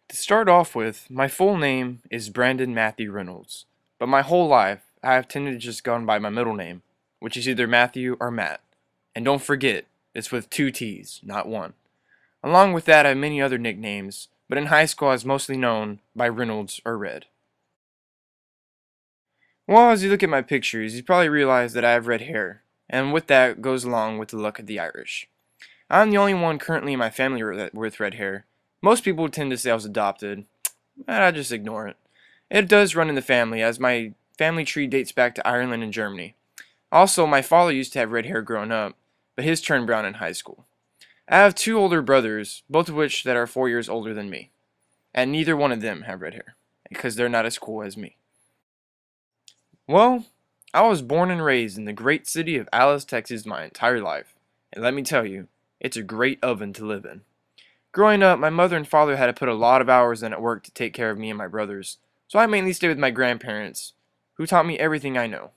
To start off with, my full name is Brandon Matthew Reynolds, but my whole life I have tended to just gone by my middle name, which is either Matthew or Matt. And don't forget, it's with two T's, not one. Along with that, I have many other nicknames, but in high school I was mostly known by Reynolds or Red. Well, as you look at my pictures, you probably realize that I have red hair, and with that goes along with the look of the Irish. I'm the only one currently in my family with red hair. Most people tend to say I was adopted, but I just ignore it. It does run in the family, as my family tree dates back to Ireland and Germany. Also, my father used to have red hair growing up, but his turned brown in high school. I have two older brothers, both of which that are 4 years older than me, and neither one of them have red hair, because they're not as cool as me. Well, I was born and raised in the great city of Alice, Texas my entire life, and let me tell you, it's a great oven to live in. Growing up, my mother and father had to put a lot of hours in at work to take care of me and my brothers, so I mainly stayed with my grandparents, who taught me everything I know.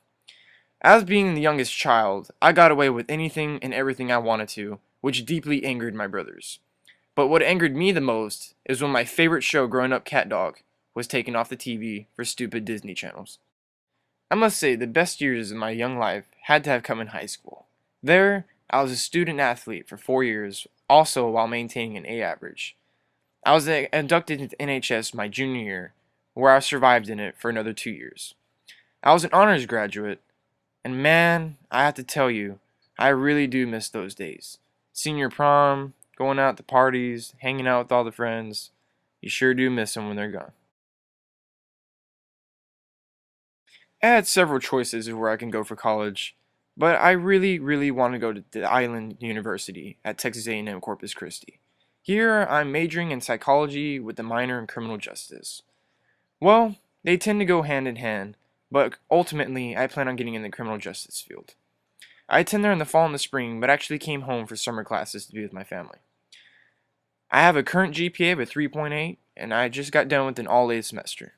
As being the youngest child, I got away with anything and everything I wanted to, which deeply angered my brothers. But what angered me the most is when my favorite show growing up, Cat Dog, was taken off the TV for stupid Disney channels. I must say, the best years of my young life had to have come in high school. There, I was a student athlete for 4 years, also while maintaining an A average. I was inducted into NHS my junior year, where I survived in it for another 2 years. I was an honors graduate, and man, I have to tell you, I really do miss those days. Senior prom, going out to parties, hanging out with all the friends. You sure do miss them when they're gone. I had several choices of where I can go for college, but I really want to go to the Island University at Texas A&M Corpus Christi. Here, I'm majoring in psychology with a minor in criminal justice. Well, they tend to go hand in hand, but ultimately, I plan on getting in the criminal justice field. I attend there in the fall and the spring, but actually came home for summer classes to be with my family. I have a current GPA of a 3.8, and I just got done with an all-A semester.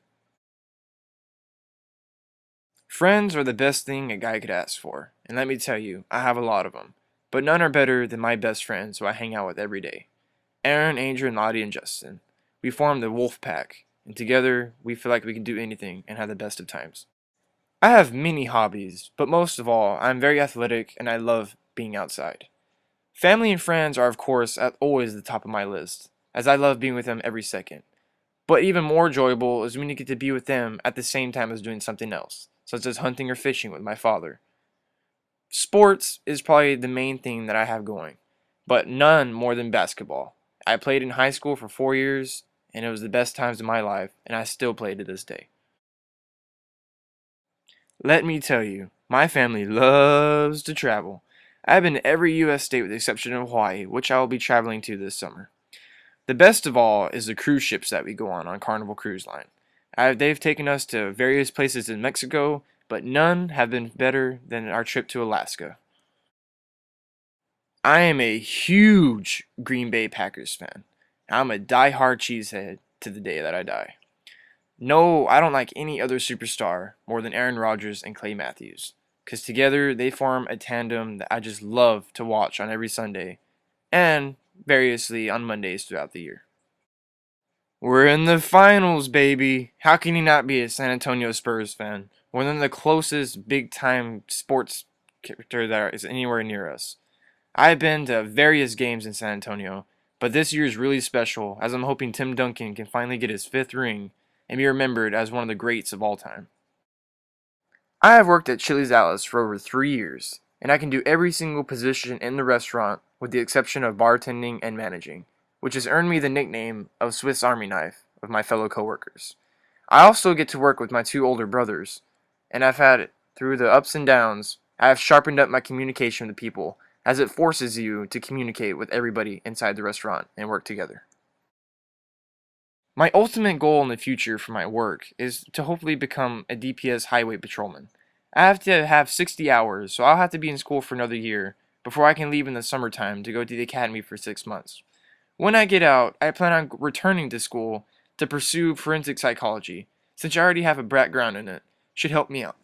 Friends are the best thing a guy could ask for, and let me tell you, I have a lot of them. But none are better than my best friends who I hang out with every day. Aaron, Adrian, Lottie, and Justin. We form the Wolf Pack, and together we feel like we can do anything and have the best of times. I have many hobbies, but most of all, I'm very athletic and I love being outside. Family and friends are, of course, always at the top of my list, as I love being with them every second. But even more enjoyable is when you get to be with them at the same time as doing something else, such as hunting or fishing with my father. Sports is probably the main thing that I have going, but none more than basketball. I played in high school for 4 years, and it was the best times of my life, and I still play to this day. Let me tell you, my family loves to travel. I've been to every U.S. state with the exception of Hawaii, which I will be traveling to this summer. The best of all is the cruise ships that we go on Carnival Cruise Line. They've taken us to various places in Mexico, but none have been better than our trip to Alaska. I am a huge Green Bay Packers fan. I'm a die-hard cheesehead to the day that I die. No, I don't like any other superstar more than Aaron Rodgers and Clay Matthews, because together they form a tandem that I just love to watch on every Sunday, and variously on Mondays throughout the year. We're in the finals, baby. How can you not be a San Antonio Spurs fan? We're one of the closest big time sports character that is anywhere near us. I've been to various games in San Antonio, but this year is really special as I'm hoping Tim Duncan can finally get his fifth ring and be remembered as one of the greats of all time. I have worked at Chili's Alice for over 3 years, and I can do every single position in the restaurant with the exception of bartending and managing, which has earned me the nickname of Swiss Army Knife with my fellow coworkers. I also get to work with my two older brothers, and I've had it through the ups and downs. I have sharpened up my communication with people as it forces you to communicate with everybody inside the restaurant and work together. My ultimate goal in the future for my work is to hopefully become a DPS highway patrolman. I have to have 60 hours, so I'll have to be in school for another year before I can leave in the summertime to go to the academy for 6 months. When I get out, I plan on returning to school to pursue forensic psychology, since I already have a background in it. Should help me out.